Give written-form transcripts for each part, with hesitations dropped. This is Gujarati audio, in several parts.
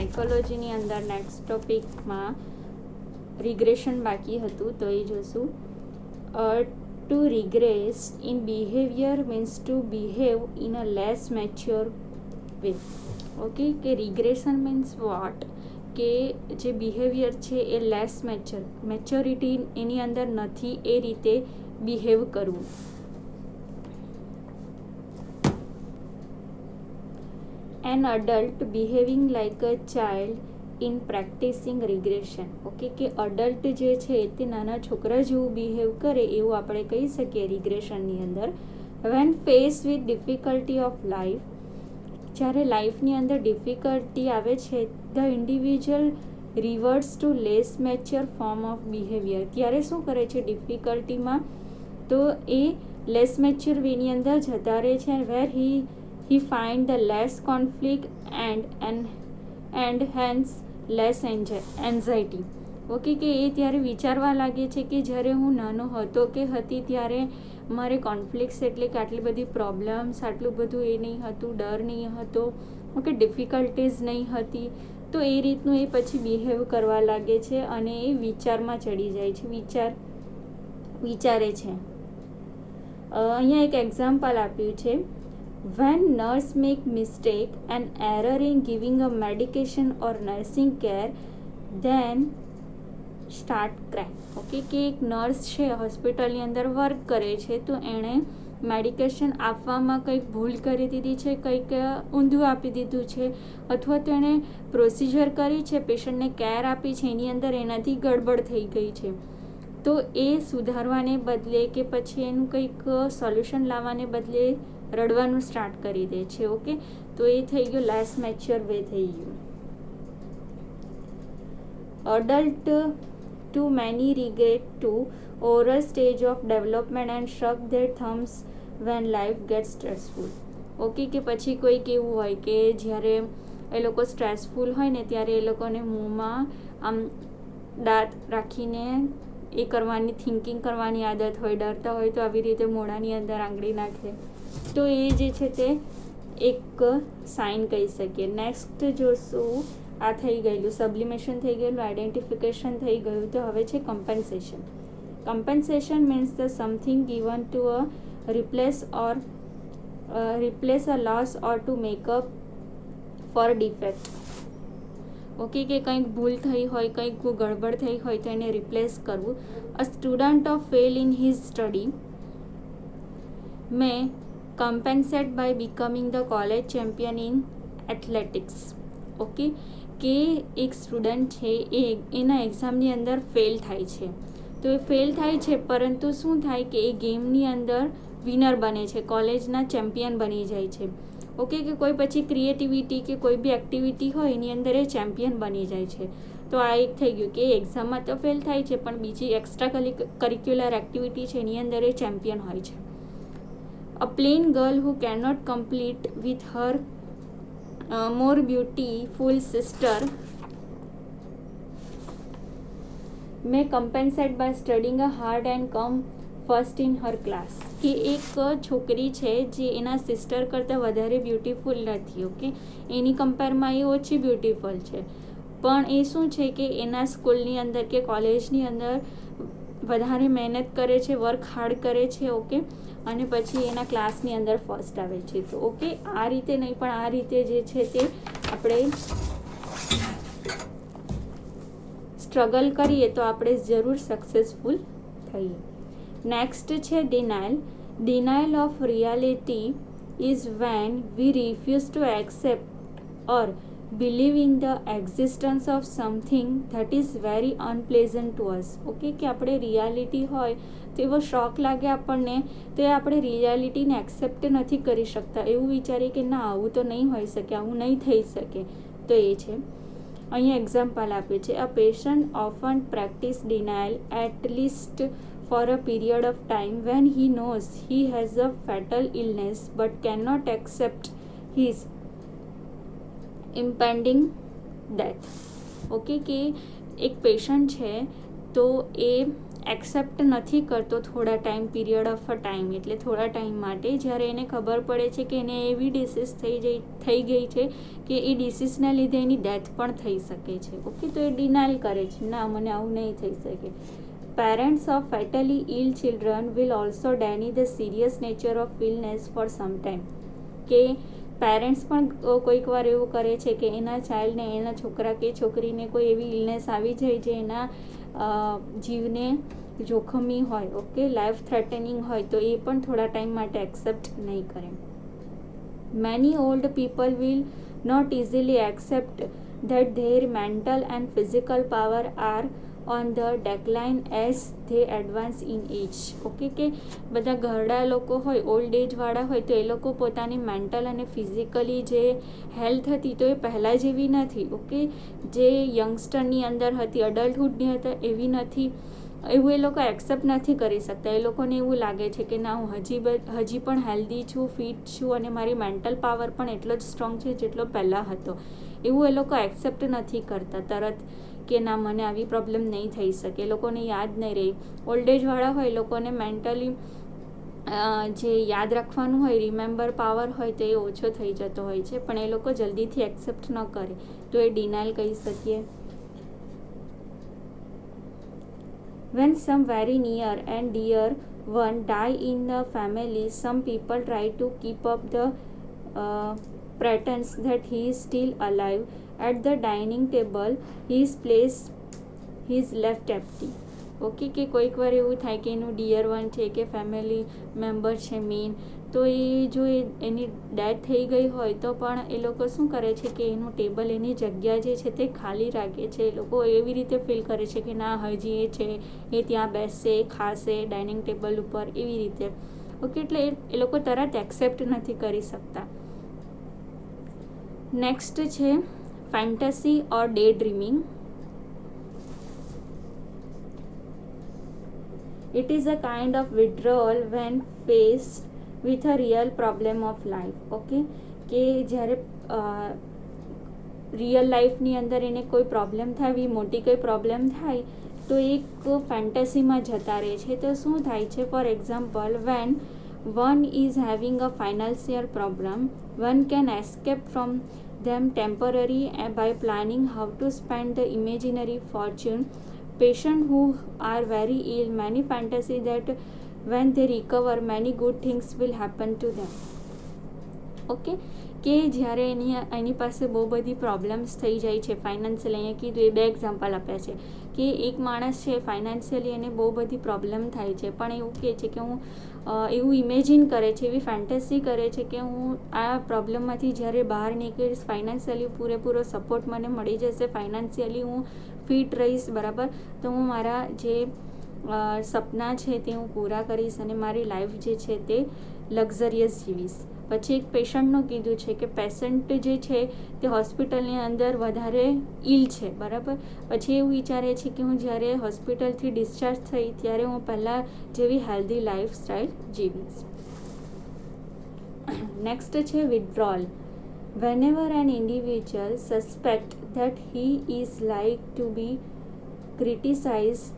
સાયકોલોજીની અંદર નેક્સ્ટ ટોપિકમાં રિગ્રેશન બાકી હતું, તો એ જોશું. To regress in behaviour means to behave in a less mature way. Okay, કે રિગ્રેશન મીન્સ વોટ, કે જે બિહેવિયર છે એ લેસ મેચ્યોરિટી એની અંદર નથી એ રીતે બિહેવ કરવું. An adult behaving like a child in practicing regression. Okay, કે અડલ્ટ જે છે તે નાના છોકરા જેવું બિહેવ કરે એવું આપણે કહી શકીએ રિગ્રેશનની અંદર. When face with difficulty of life, જ્યારે લાઈફની અંદર ડિફિકલ્ટી આવે છે, the individual reverts to less mature form of behaviour. ત્યારે શું કરે છે ડિફિકલ્ટીમાં, તો એ લેસ મેચ્યોર વેની અંદર જતા રહે છે. વેર he find the less conflict and hence less anxiety. Okay, કે એ ત્યારે વિચારવા લાગે છે કે જ્યારે હું નાનો હતો કે હતી ત્યારે મારે કોન્ફ્લિક્ટ્સ એટલે કે આટલી બધી પ્રોબ્લેમ્સ, આટલું બધું એ નહીં હતું, ડર નહીં હતો, ઓકે, ડિફિકલ્ટીઝ નહીં હતી. તો એ રીતનું એ પછી બિહેવ કરવા લાગે છે અને એ વિચારમાં ચડી જાય છે, વિચારે છે. અહીંયા એક એક્ઝામ્પલ આપ્યું છે. When nurse make mistake and error in giving a medication or nursing care, then start cry. Okay, કે એક નર્સ છે હોસ્પિટલની અંદર વર્ક કરે છે, તો એણે મેડિકેશન આપવામાં કંઈક ભૂલ કરી દીધી છે, કંઈક ઊંધું આપી દીધું છે, અથવા તો એણે પ્રોસિજર કરી છે, પેશન્ટને કેર આપી છે, એની અંદર એનાથી ગડબડ થઈ ગઈ છે. તો એ સુધારવાને બદલે કે પછી એનું કંઈક સોલ્યુશન લાવવાને બદલે રડવાનું સ્ટાર્ટ કરી દે છે. ઓકે, તો એ થઈ ગયું લેસ મેચ્યોર વે થઈ ગયું. Adult too many regret to over stage of development and suck their thumbs when life get stressful. Okay, કે પછી કોઈક એવું હોય કે જ્યારે એ લોકો સ્ટ્રેસફુલ હોય ને ત્યારે એ લોકોને મોંમાં આમ દાંત રાખીને એ કરવાની થિંકિંગ કરવાની આદત હોય, ડરતા હોય તો આવી રીતે મોઢાની અંદર આંગળી નાખે. તો એ જે છે તે એક સાઇન કહી શકીએ. નેક્સ્ટ જોશું, આ થઈ ગયેલું સબ્લિમેશન થઈ ગયેલું, આઈડેન્ટિફિકેશન થઈ ગયું. તો હવે છે compensation. Compensation means the something given to a replace a loss or to make up for defect. Okay, કે કંઈક ભૂલ થઈ હોય, કંઈક ગડબડ થઈ હોય તો એને રિપ્લેસ કરવું. A student of fail in his study May compensate by becoming the college champion in athletics. Okay, કે એક સ્ટુડન્ટ છે એ એના એક્ઝામની અંદર ફેલ થાય છે, તો એ ફેલ થાય છે પરંતુ શું થાય કે એ ગેમની અંદર વિનર બને છે, કોલેજના ચેમ્પિયન બની જાય છે. ઓકે, કે કોઈ પછી ક્રિએટિવિટી કે કોઈ બી એક્ટિવિટી હોય એની અંદર એ ચેમ્પિયન બની જાય છે. તો આ એક થઈ ગયું કે એક્ઝામમાં તો ફેલ થાય છે પણ બીજી એક્સ્ટ્રા કરિક્યુલર એક્ટિવિટી છે એની અંદર એ ચેમ્પિયન હોય છે. A plain girl who cannot compete with her more beautiful sister may compensate by studying hard and come first in her class. કે એક છોકરી છે જે એના સિસ્ટર કરતાં વધારે બ્યુટીફુલ નથી, ઓકે, એની કમ્પેરમાં એ ઓછી બ્યુટીફુલ છે, પણ એ શું છે કે એના સ્કૂલની અંદર કે કોલેજની અંદર વધારે મહેનત કરે છે, વર્ક હાર્ડ કરે છે. ઓકે, અને પછી એના ક્લાસની અંદર ફર્સ્ટ આવે છે. તો ઓકે, આ રીતે નહીં પણ આ રીતે જે છે તે આપણે સ્ટ્રગલ કરીએ તો આપણે જરૂર સક્સેસફુલ થઈએ. નેક્સ્ટ છે denial. Denial of reality is when we refuse to accept or believe in the existence of something that is very unpleasant to us. Okay, કે આપણે રિયાલિટી હોય તો એવો શોખ લાગે આપણને, તો એ આપણે રિયાલિટીને એક્સેપ્ટ નથી કરી શકતા, એવું વિચારીએ કે ના આવું તો નહીં હોઈ શકે, આવું નહીં થઈ શકે. તો એ છે. અહીંયા એક્ઝામ્પલ આપ્યું છે. A patient often practice denial at least for a period of time when he knows he has a fatal illness but can not accept his impending death. Okay, કે એક પેશન્ટ છે તો એ એક્સેપ્ટ નથી કરતો થોડા time period of a time, એટલે થોડા ટાઈમ માટે, જ્યારે એને ખબર પડે છે કે એને એવી ડિસીઝ થઈ ગઈ છે કે એ ડિસીઝના લીધે એની ડેથ પણ થઈ શકે છે. ઓકે, તો એ ડિનાયલ કરે છે, ના મને આવું નહીં થઈ શકે. Parents of fatally ill children will also deny the serious nature of illness for some time, કે પેરેન્ટ્સ પણ કોઈક વાર એવું કરે છે કે એના ચાઇલ્ડને, એના છોકરા કે છોકરીને કોઈ એવી ઇલનેસ આવી જાય જે એના જીવને જોખમી હોય, ઓકે, લાઈફ થ્રેટનિંગ હોય, તો એ પણ થોડા ટાઈમ માટે એક્સેપ્ટ નહીં કરે. Many old people will not easily accept that their mental and physical power are on the decline as they advance in age. Okay, કે બધા ઘરડા લોકો હોય, ઓલ્ડ એજવાળા હોય, તો એ લોકો પોતાની મેન્ટલ અને ફિઝિકલી જે હેલ્થ હતી તો એ પહેલાં જેવી નથી. ઓકે, જે યંગસ્ટરની અંદર હતી, અડલ્ટહુડની અંદર એવી નથી, એવું એ લોકો એક્સેપ્ટ નથી કરી શકતા. એ લોકોને એવું લાગે છે કે ના, હું હજી પણ હેલ્ધી છું, ફિટ છું અને મારી મેન્ટલ પાવર પણ એટલો જ સ્ટ્રોંગ છે જેટલો પહેલાં હતો. એવું એ લોકો એક્સેપ્ટ નથી કરતા તરત કે ના, મને આવી પ્રોબ્લેમ નહીં થઈ શકે. એ લોકોને યાદ નહીં રહી. ઓલ્ડેજવાળા હોય, એ લોકોને મેન્ટલી જે યાદ રાખવાનું હોય, રિમેમ્બર પાવર હોય, તો એ ઓછો થઈ જતો હોય છે, પણ એ લોકો જલ્દીથી એક્સેપ્ટ ન કરે, તો એ ડિનાયલ કહી શકીએ. When some very near and dear one die in the family, some people try to keep up the pretense that he is still alive. At the dining table, his place is left empty. Okay, કે કોઈક વાર એવું થાય કે એનું ડિયર વન છે કે ફેમિલી મેમ્બર છે મેઇન, તો એ જો એની ડેથ થઈ ગઈ હોય તો પણ એ લોકો શું કરે છે કે એનું ટેબલ, એની જગ્યા જે છે તે ખાલી રાખે છે. એ લોકો એવી રીતે ફીલ કરે છે કે ના, હજી એ છે, એ ત્યાં બેસશે, ખાશે ડાઇનિંગ ટેબલ ઉપર, એવી રીતે. ઓકે, એટલે એ લોકો તરત એક્સેપ્ટ નથી કરી શકતા. નેક્સ્ટ છે fantasy or day dreaming. It is a kind of withdrawal when faced with a real problem of life. Okay, કે જ્યારે રિયલ લાઈફની અંદર એને કોઈ પ્રોબ્લેમ થાય, મોટી કોઈ પ્રોબ્લેમ થાય, તો એક ફેન્ટસીમાં જતા રહે છે. તો શું થાય છે? For example, when one is having a financial problem, one can escape from them temporarily by planning how to spend the imaginary fortune. Patients who are very ill many fantasy that when they recover many good things will happen to them. Okay, કે જ્યારે એની પાસે બહુ બધી પ્રોબ્લેમ્સ થઈ જાય છે ફાઇનાન્શિયલ, અહીંયા કીધું એ બે એક્ઝામ્પલ આપ્યા છે કે એક માણસ છે ફાઇનાન્શિયલી એને બહુ બધી પ્રોબ્લેમ થાય છે, પણ એવું કહે છે કે હું એવું ઇમેજિન કરે છે, એવી ફેન્ટસી કરે છે કે હું આ પ્રોબ્લેમમાંથી જ્યારે બહાર નીકળીશ, ફાઇનાન્શિયલી પૂરેપૂરો સપોર્ટ મને મળી જશે, ફાઇનાન્શિયલી હું ફિટ રહીશ, બરાબર, તો હું મારા જે સપના છે તે હું પૂરા કરીશ અને મારી લાઈફ જે છે તે લક્ઝરિયસ જીવીશ. પછી એક પેશન્ટનું કીધું છે કે પેશન્ટ જે છે તે હોસ્પિટલની અંદર વધારે ઇલ છે, બરાબર, પછી એવું વિચારે છે કે હું જ્યારે હોસ્પિટલથી ડિસ્ચાર્જ થઈ ત્યારે હું પહેલાં જેવી હેલ્ધી લાઈફસ્ટાઈલ જીવીશ. નેક્સ્ટ છે withdrawal. Whenever an individual suspects that he is like to be criticized,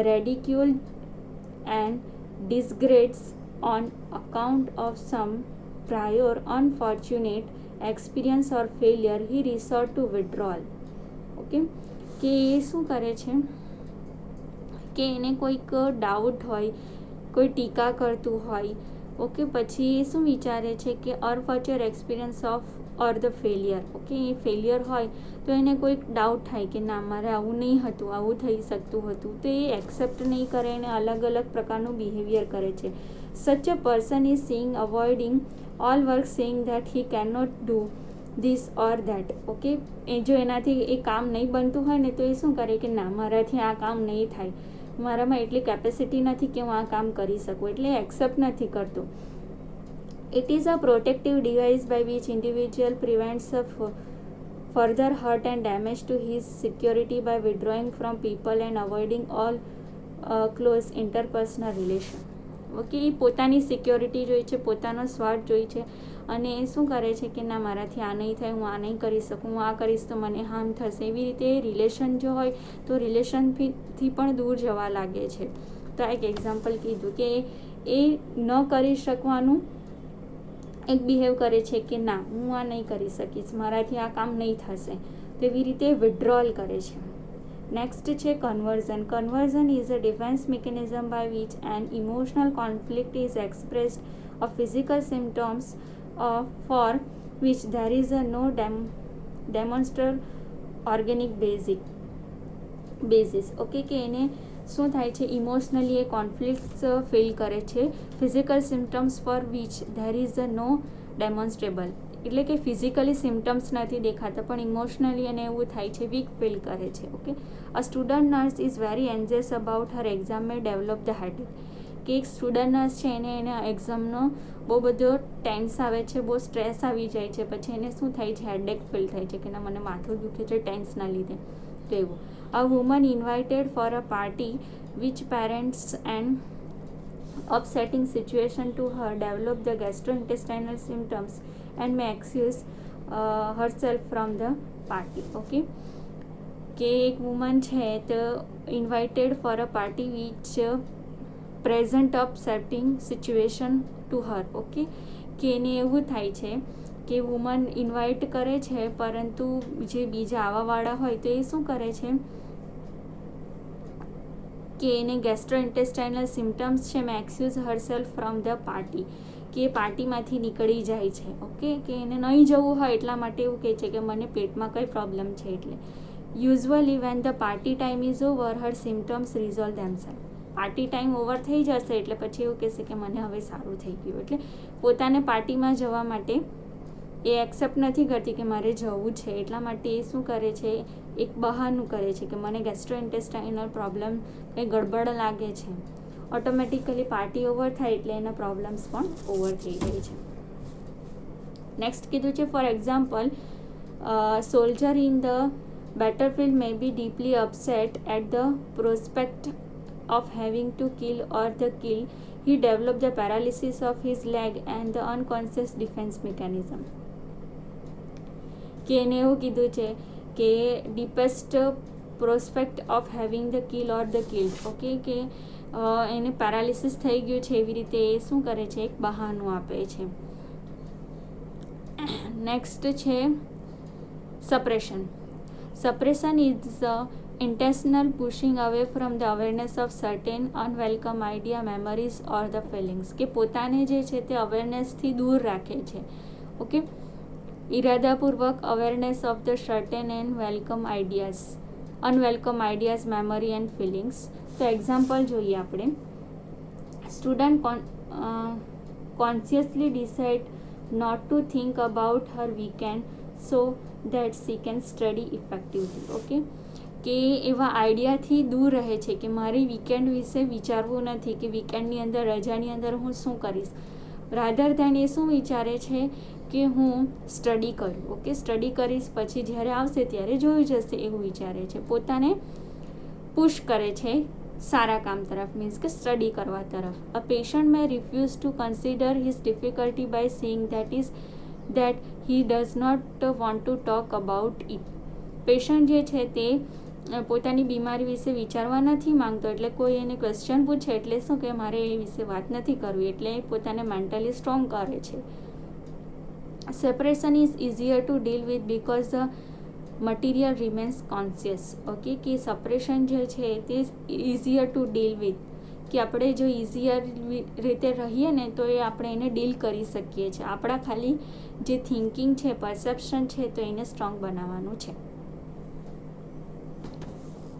ridiculed and disgraced on account of some prior unfortunate experience or failure, he resort to withdrawal. Okay, કે એ શું કરે છે કે એને કોઈક ડાઉટ હોય, કોઈ ટીકા કરતું હોય, ઓકે, પછી એ શું વિચારે છે કે unfortunate experience of or the failure. Okay, A failure હોય તો એને કોઈક ડાઉટ થાય કે ના, મારે આવું નહીં હતું, આવું થઈ શકતું હતું, તો એ એક્સેપ્ટ નહીં કરે અને અલગ અલગ પ્રકારનું બિહેવિયર કરે છે. Such a person is seeing avoiding all work saying that he can not do this or that. Okay, એ જો એનાથી એ કામ નહીં બનતું હોય ને તો એ શું કરે કે ના, મારાથી આ કામ નહીં થાય, મારામાં એટલી કેપેસિટી નથી કે હું આ કામ કરી શકું, એટલે એક્સેપ્ટ નથી કરતો. It is a protective device by which individual prevents further hurt and damage to his security by withdrawing from people and avoiding all close interpersonal relation. Okay, એ પોતાની સિક્યોરિટી જોઈએ છે, પોતાનો સ્વાર્થ જોઈએ છે અને એ શું કરે છે કે ના મારાથી આ નહીં થાય, હું આ નહીં કરી શકું, હું આ કરીશ તો મને હાર્મ થશે, એવી રીતે રિલેશન જો હોય તો રિલેશનથી પણ દૂર જવા લાગે છે. તો આ એક એક્ઝામ્પલ કીધું કે એ ન કરી શકવાનું એક બિહેવ કરે છે કે ના હું આ નહીં કરી શકીશ, મારાથી આ કામ નહીં થશે, તો એવી રીતે વિથડ્રોઅલ કરે છે. નેક્સ્ટ છે conversion. Conversion is a defence mechanism by which an emotional conflict is expressed of physical symptoms for which there is a no demonstrable organic basis. Okay, કે એને શું થાય છે, ઇમોશનલી એ કોન્ફ્લિક્ટ્સ ફીલ કરે છે. Physical symptoms for which there is a no demonstrable, એટલે કે ફિઝિકલી સિમ્ટમ્સ નથી દેખાતા પણ ઇમોશનલી એને એવું થાય છે, વીક ફીલ કરે છે. Okay, a student nurse is very anxious about her exam may develop the headache. કે એક સ્ટુડન્ટ નર્સ છે એને એના એક્ઝામનો બહુ બધો ટેન્સ આવે છે, બહુ સ્ટ્રેસ આવી જાય છે, પછી એને શું થાય છે, હેડેક ફીલ થાય છે કે ના મને માથું દુખે છે ટેન્સના લીધે. તો એવું અ woman invited for a party which parents and upsetting situation to her develop the gastrointestinal symptoms and may excuse herself from the party. Okay, કે એક વુમન છે તો invited for a party which present upsetting situation to her. Okay, કે એને એવું થાય છે કે વુમન ઇન્વાઇટ કરે છે પરંતુ જે બીજા આવવાવાળા હોય તો એ શું કરે છે કે એને ગેસ્ટ્રોઇન્ટેસ્ટાઇનલ સિમ્ટમ્સ છે may excuse herself from the party, કે એ પાર્ટીમાંથી નીકળી જાય છે. ઓકે, કે એને નહીં જવું હોય એટલા માટે એવું કહે છે કે મને પેટમાં કંઈ પ્રોબ્લેમ છે એટલે. Usually when the party time is over her symptoms resolve themselves. Party time over થઈ જશે એટલે પછી એવું કહેશે કે મને હવે સારું થઈ ગયું, એટલે પોતાને પાર્ટીમાં જવા માટે એ એક્સેપ્ટ નથી કરતી કે મારે જવું છે, એટલા માટે એ શું કરે છે, એક બહાનું કરે છે કે મને ગેસ્ટ્રોઇન્ટેસ્ટાઇનલ પ્રોબ્લેમ કંઈ ગડબડ લાગે છે. ઓટોમેટિકલી પાર્ટી ઓવર થાય એટલે એના પ્રોબ્લેમ્સ પણ ઓવર થઈ જાય છે. નેક્સ્ટ કીધું છે for example soldier in the battlefield may be deeply upset at the prospect of having to kill or the kill, he developed the paralysis of his leg and the unconscious defense mechanism. કે એને એવું કીધું છે કે deepest prospect of having the kill or the killed. Okay, કે એને પેરાલિસિસ થઈ ગયું છે એવી રીતે એ શું કરે છે, એક બહાનું આપે છે. નેક્સ્ટ છે suppression. Suppression is intentional pushing away from the awareness of certain unwelcome idea, memories or the feelings. કે પોતાને જે છે તે અવેરનેસથી દૂર રાખે છે. ઓકે, ઇરાદાપૂર્વક awareness of the certain and unwelcome ideas, memory and feelings. તો એક્ઝામ્પલ જોઈએ આપણે. Student consciously decide not to think about her weekend so that she can study effectively. Okay, કે એવા આઈડિયાથી દૂર રહે છે કે મારે વીકેન્ડ વિશે વિચારવું નથી કે વીકેન્ડની અંદર રજાની અંદર હું શું કરીશ, રાધર ધેન એ શું વિચારે છે કે હું સ્ટડી કરું. ઓકે, સ્ટડી કરીશ પછી જ્યારે આવશે ત્યારે જોઈ જશે એવું વિચારે છે, પોતાને પુશ કરે છે સારા કામ તરફ, મીન્સ કે સ્ટડી કરવા તરફ. A patient may refuse to consider his difficulty by seeing that he does not want to talk about it. Patient જે છે તે પોતાની બીમારી વિશે વિચારવા નથી માંગતો, એટલે કોઈ એને ક્વેશ્ચન પૂછે એટલે શું કે મારે એ વિશે વાત નથી કરવી, એટલે પોતાને મેન્ટલી સ્ટ્રોંગ કરે છે. Separation is easier to deal with because the material remains conscious. Okay, કે સપરેશન જે છે તે ઇઝીયર ટુ ડીલ વિથ, કે આપણે જો ઇઝીયર રીતે રહીએ ને તો એ આપણે એને ડીલ કરી શકીએ છીએ. આપણા ખાલી જે થિંકિંગ છે, પરસેપ્શન છે તો એને સ્ટ્રોંગ બનાવવાનું છે.